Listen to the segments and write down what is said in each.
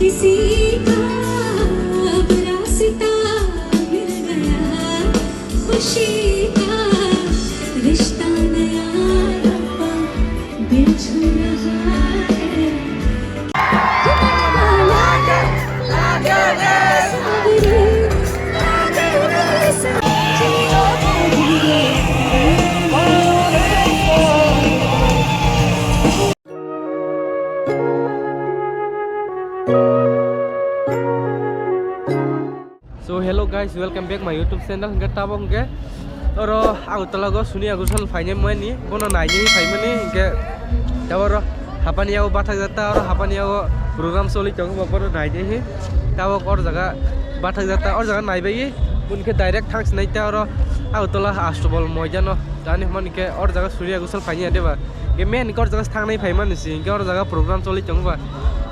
किसी का अब रास्ता मिल गया, खुशी का रिश्ता नया रब्बा बिछ रहा है। So hello guys, welcome back my YouTube channel. Nggak tahu nggak? Oro aku telah go suni aku sel fine mo ni. Bono naik ni fine ni nggak. Tahu oro apa ni aku batak jata oro apa ni aku program soli jangan bawa bono naik ni. Tahu oro jaga batak jata oro jaga naik bayi. Mungkin direct thanks naik tahu oro aku telah astral moja no. Dan ini mana ke oro jaga suni aku sel fine ada ba. Ke main oro jaga thang naik fine mana sih? Ke oro jaga program soli jangan ba.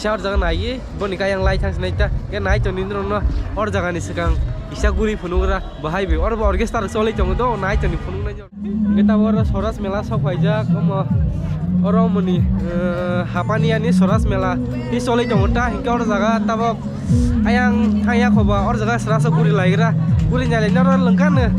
Shout jangan naik, boni kaya yang lain thanks naik ta, ke naik jonin rono, or jangan ni sekarang, isa guri punura, bahaya be, or orkestra solid jangan tu, naik jonin punura jor. Kita baru soras mela sok aja, kamu orang muni, hapani ani soras mela, ini solid jangan ta, hingga or jaga, tapi ayang khoba, or jaga serasa guri lagi ra, guri nyali orang lengkan,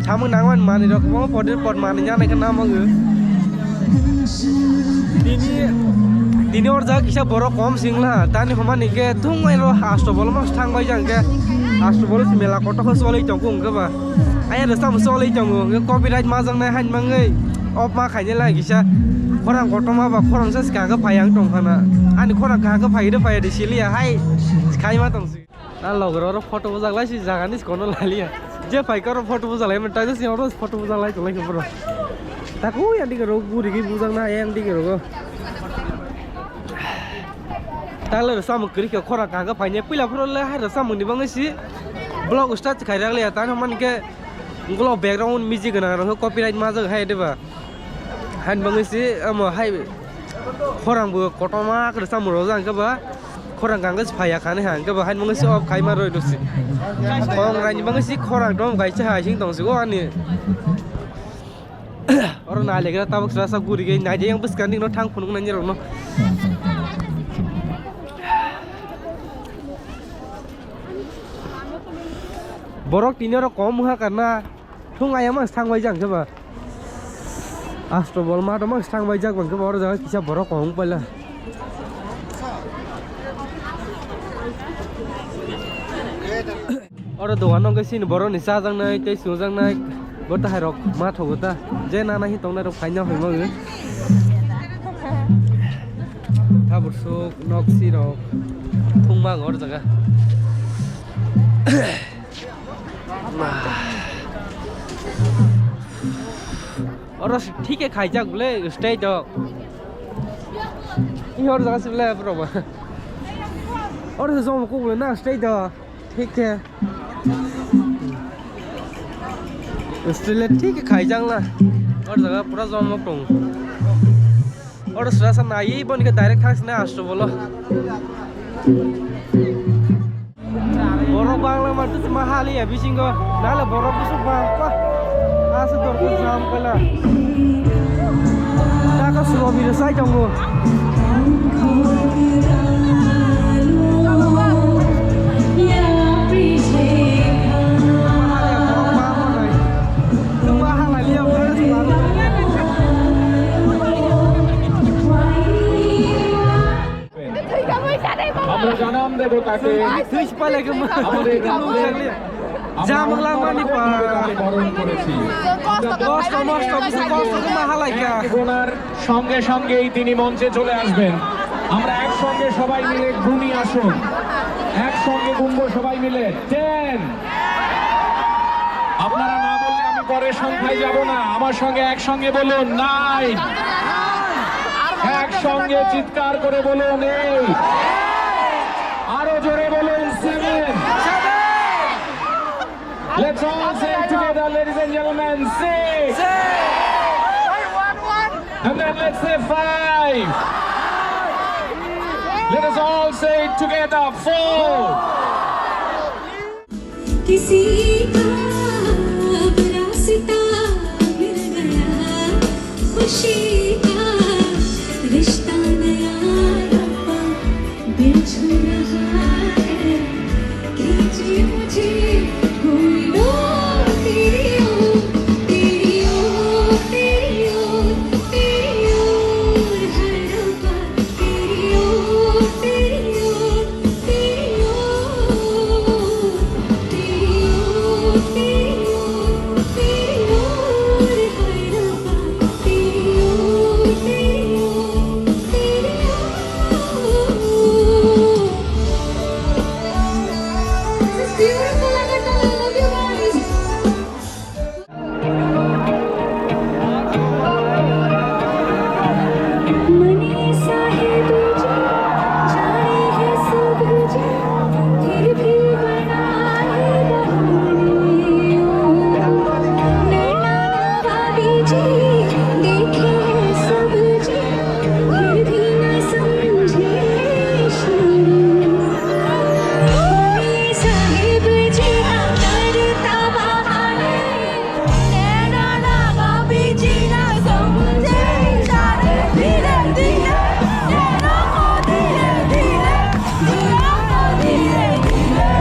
kamu nangwan mani dok, kamu pot mani nyali kan nama gue. Ini orang jaga kisah borok kom singlah, tani hama nike tunggu elo astral mas thang bayi jangke, astral si mela kotak solid jangkung ke ba, ayah resam solid jangkung, copyright mazang naik han mangai, op mak hanya lagi kisah, orang kotak mah ba, orang ses kagak payang tong kana, ani orang kagak payah di sini ya, hai, kaya mah tong sih. Nah logo foto buzak lagi sih jangan nih sekono lali ya, je payah foto buzak lagi, mentai sih orang foto buzak lagi tuh lagi bro, takut yang dikira guru dikira buzak nah yang dikira Tahu sama kiri ke korak kagak banyak pilih peroleh ada sama di bangsa sih blog ustad kaya lihat tanah man ke kalau background music kena orang copyright mazak hai deh ba han bangsa sih ama hai korang bu kotoma ada sama rozang ke ba korang kagak supaya kan han ke ba han bangsa sih op kaya maroi tu sih korang rani bangsa sih korang dom kaya cahaya sing tong sih gua ni orang nale kita tahu serasa gurih gaya naja yang besar ni no thang punung nanya no borok ini orang kom muha karena thung ayam mas thang bajang coba astral mah mas thang bajang bang coba orang jaga kisah borok kom pala orang doan nong kesin borok nisa jang naik teh sujang naik bota herok mah thogota je nana hi tong na rok kanya hoi mang tabur sok noksi rok thung mang orang jaga और ठीक है खाई जा बोले stage तो ये और जगह से बोले बरोबर और जो हमको बोले ना स्टेज तो ठीक है स्टेज ठीक है खाई जांगला और जगह पूरा जो हम लोग और सरसा नाई बन के डायरेक्ट खास ना आस्ट्रो बोलो borok bangla matu mahal ya bisingo nala borok busuk bang pa asa dor ko jam kala taka sulo bi sai jango আমরা জানাম দেব তাকে তুই পালে কে আমাদের গ্রামে জামলা মানি পা বরণ করেছি কষ্ট মাহালাইকা ওনার সঙ্গে সঙ্গেই তিনি মঞ্চে চলে আসবেন আমরা একসঙ্গে সবাই মিলে গুনি আসুন একসঙ্গে গুনবো সবাই মিলে 10 আপনারা না বললে আমি পরের সংখ্যায় যাব না আমার সঙ্গে একসঙ্গে বলুন 9 একসঙ্গে চিৎকার করে বলুন 8 আরো জোরে বলুন 7 Let's all say it together ladies and gentlemen 6 and then let's say 5 let us all say it together 4 किसी का अब रास्ता मिल गया, खुशी का रिश्ता नया रब्बा बिछड़ रहा है खींचे मुझे कोई लो तेरी ओर तेरी ओर तेरी ओर तेरी ओर हर रब्बा तेरी ओर तेरी ओर तेरी ओर तेरी ओर तेरी ओर तेरी ओर हर रब्बा तेरी ओर तेरी ओर तेरी ओर This is beautiful, Agartala. I love you guys. Mani Sahib ji जाने है सब जी फिर भी बनाए बहाने नैना वाली जी देखे है सब जी फिर भी न समझे मनी साहिब जी ना करता बहाने नैना वाली जी ना समझे इशारे धीरे धीरे नैना को धीरे धीरे जिया को धीरे धीरे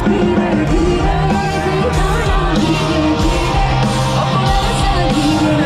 धीरे धीरे बिताना धीरे धीरे अपना सा धीरे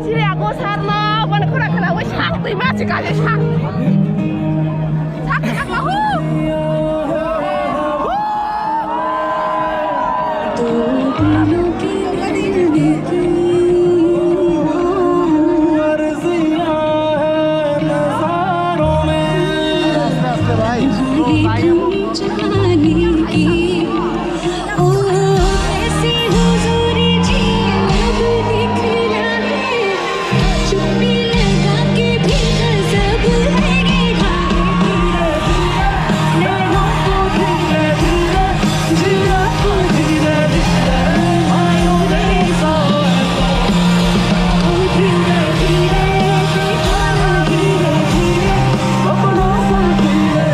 Sini aku sarno, mana kau nak kenal? Wes hak tu macam kali hak. Hak apa hu? तो दिलों की नज़दीकी जाने की ओ ऐसी हुजूरी जी अब दिखना है चुप्पी लगा के भी गजब है ये नैनों को धीरे धीरे जिया को धीरे धीरे मायूं नहीं सो धीरे धीरे बिताना धीरे धीरे अपना सा धीरे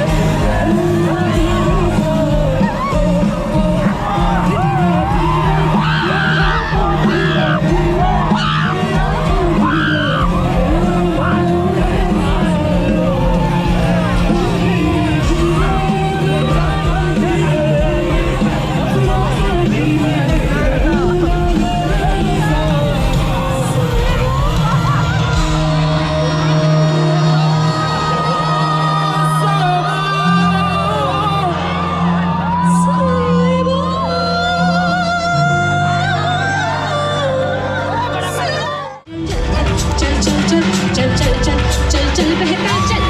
चल बहता चल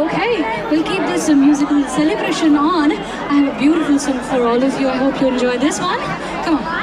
Okay, we'll keep this musical celebration on. I have a beautiful song for all of you. I hope you enjoy this one. Come on.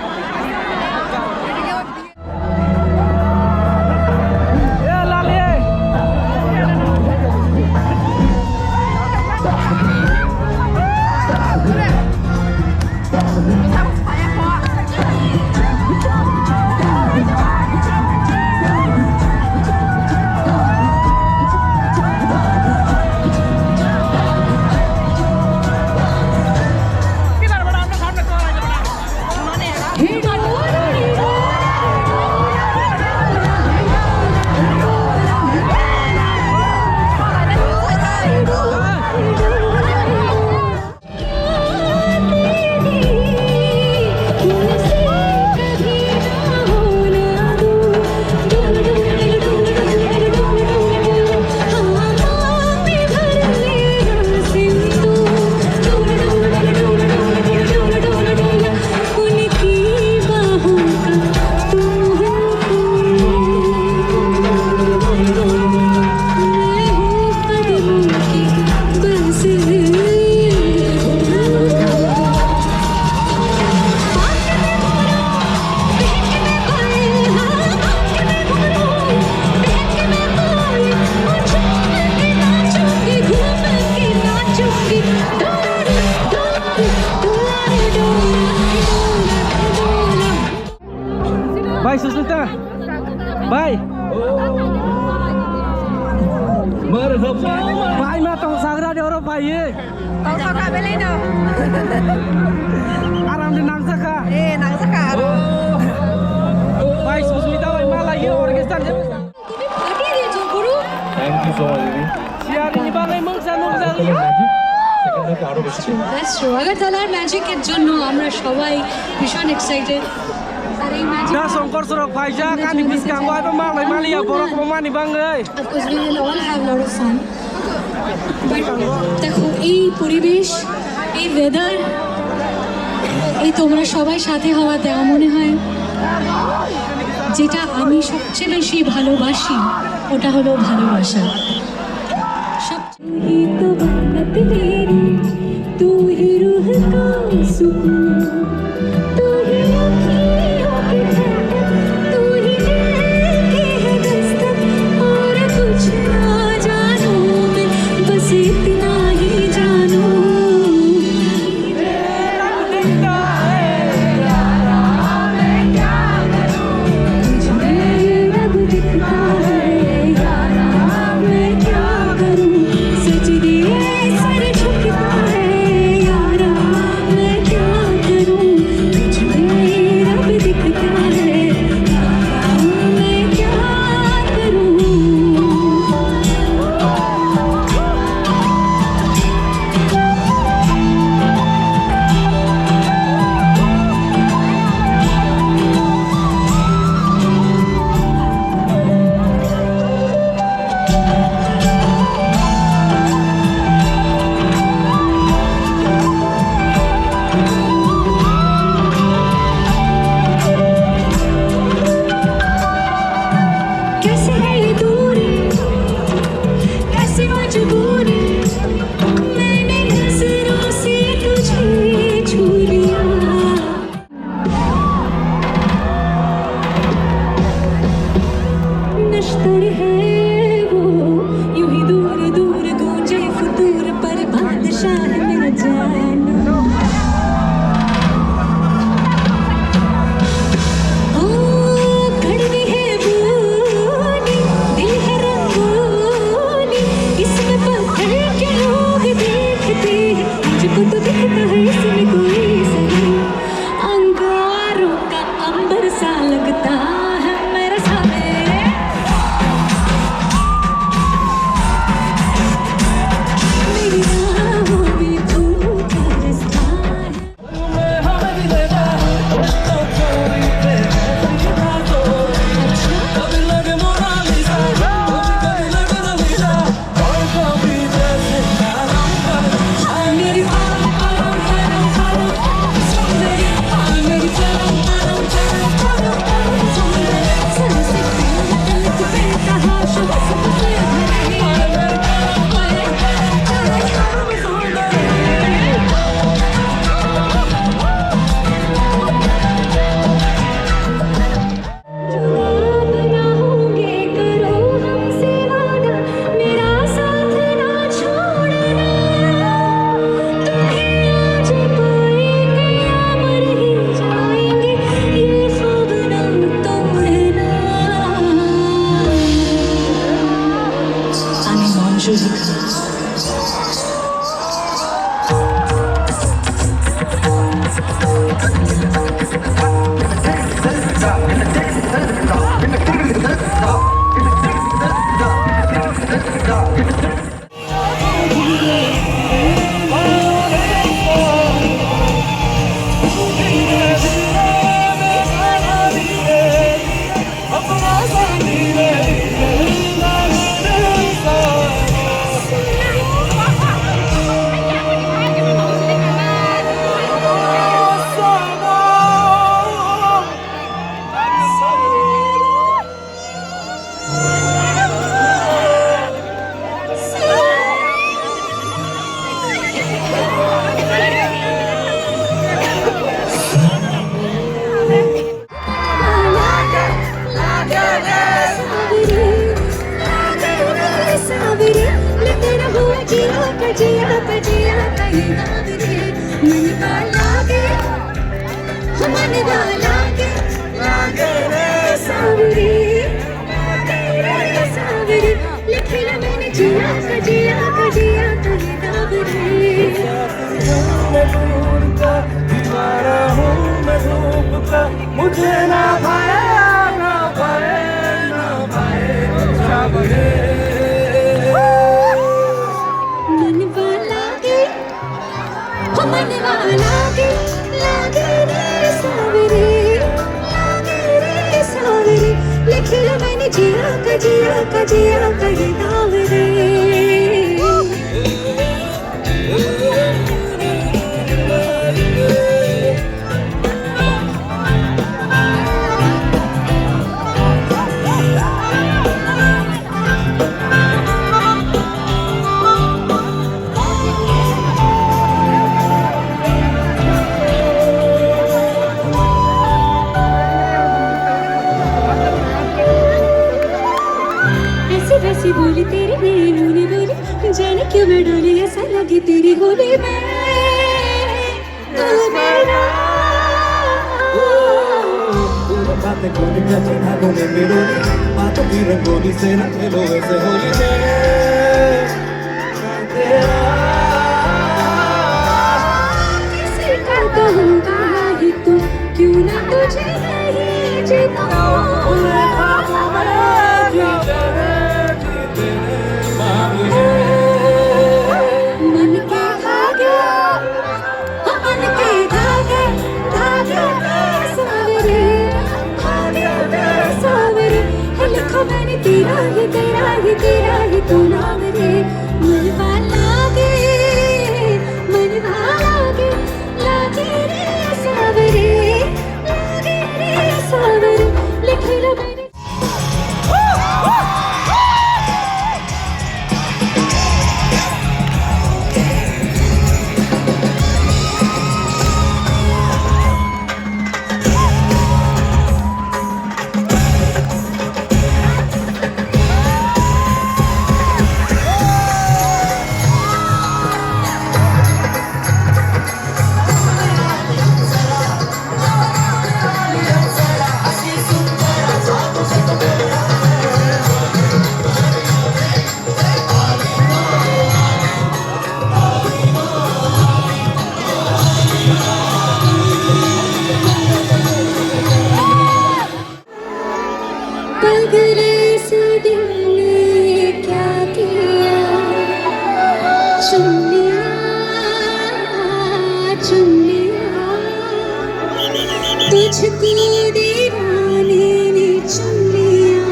भाई मरहबा भाई मैं तो सागरा दे और भाई ये Tong saka beli no. आराम से नाक सका Nang saka. भाई सुस्मिता भाई माला ये ऑर्केस्ट्रा তুমি ফাটিয়ে দিয়েছো গুরু। थैंक यू सो मच दीदी सियारी निभाने मंगसा नुकसा সেকেন্ড থেকে আরো বেশি ব্যাস আগরতলার ম্যাজিকের জন্য আমরা সবাই ভীষণ এক্সাইটেড আর এই ম্যাজিক না শঙ্কর সরক ভাইজা কানি বিস্কাং ভাই মালাই মালিয়া বরক মানি বাংলাই of course we will all have lot of fun দেখো এই পরিবেশ এই ওয়েদার এই তোমরা সবাই সাথে হওয়াতে আমার মনে হয় যেটা আমি সবচেয়ে বেশি ভালোবাসি ওটা হলো ভালোবাসা সবচেয়ে তো বাত মেরি तू ही रूह का सुकून तू ही अखियों की ठंडक तू ही दिल की है दस्तक और कुछ ना जानूं मैं बस इतना ही जानूं तुझमें रब दिखता है यारा मैं क्या करूं सजदे सर झुकता है यारा मैं क्या करूं तुझमें रब दिखता है यारा मैं क्या करूं कैसे है ये दूरी कैसी मजबूरी मैंने नजरों से तुझे छू लिया नश्तर है वो यूं ही दूर दूर गूंजे फतूर पर बादशाह मेरा जाना ओ कड़वी है बोली दिल है रंगोली इसमें पत्थर के लोग देखते हैं मुझको तो दिखता है इसमें कोई सही अंगारों का अंबर सा लगता है मेरा सामने मुझे ना पाए ना पाए ना पाए सावरे मनवा लागे हो मनवा लागे लागे रे सावरे लागे रे सावरे लिख लो मैंने जिया का जिया का जिया का ये नाम रे ऐसी बोली तेरी मेरी मुनी बोली जाने क्यों मैं डोली ऐसा लगी तेरी होली में तू मेरा बातें कोनी क्या चढ़ा गोने मेरो बातों की रंगोली से न खेलो ऐसे होली में तेरा किसी का कहूँगा ही तू क्यों ना तुझे नहीं जीताऊं मन के धागे मन के धागे धागे सावरे धागे सावरे लिखो मैंने तेरा ही तेरा ही तेरा ही तू नाम रे मनवा लागे लागे रे सावरे लागे रे सावरे लिख लो मैंने पगले से दिल ने क्या किया चुन लिया तुझको दीवाने ने चुन लिया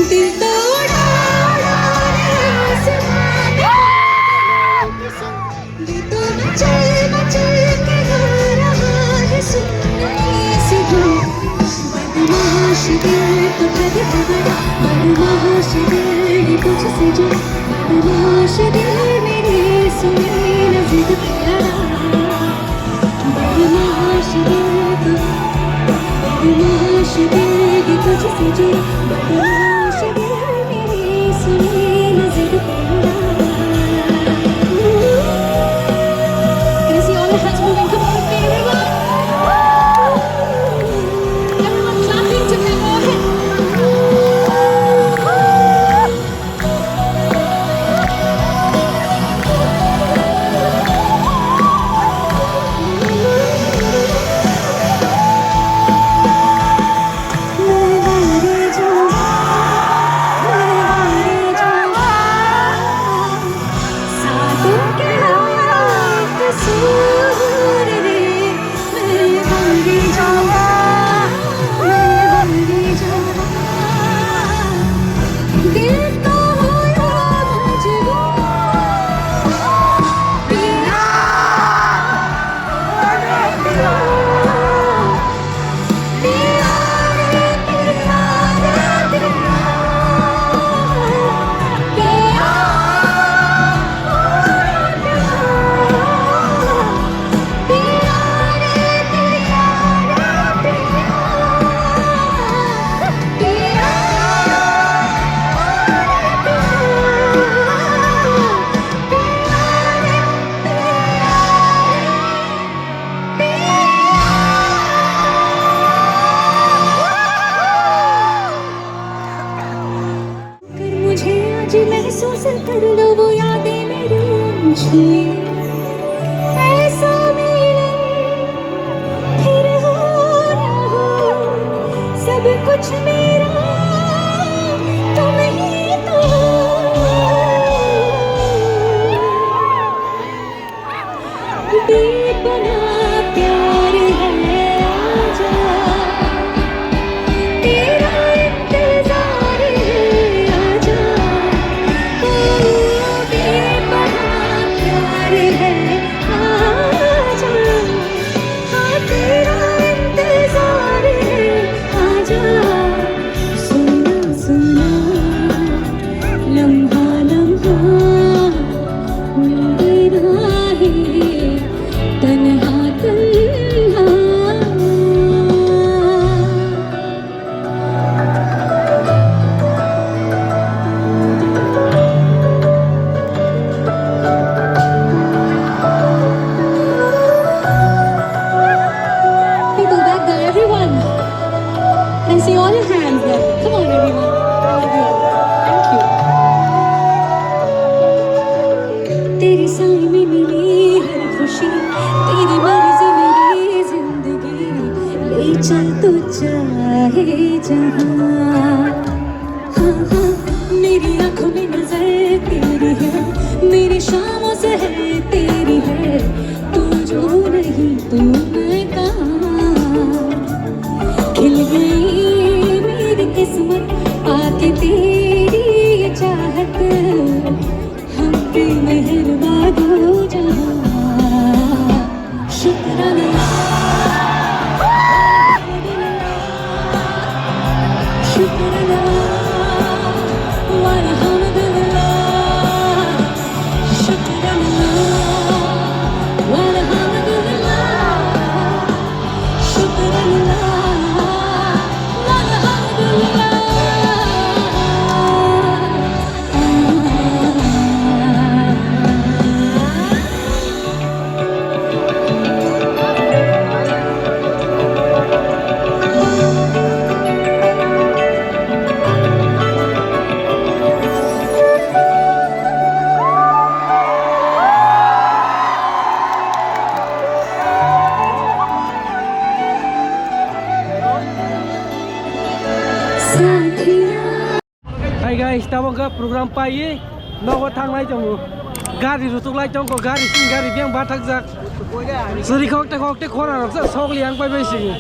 दिल तोड़ा दिल तो मचल के गा रहा है सुनने से बदमाश दिल तो कभी खबरा बदमाश दिल तुझसे जो बदमाश दिल मेरे सुने न जिद प्यारा बदमाश दिल तुझसे जो बदमाश दिल मेरे सुने न जिद प्यारा Can I see all the hands moving? Come on, everyone! Everyone clapping together. महसूस कर लो वो यादें मेरी मुझे ऐसा मिलन फिर हो ना हो Hai guys, tawang ke program pai nogo thanglai jong gari rutuklai jong ko gari sing gari biang bathak jak suri khokte khora rok sok liang pai bai sing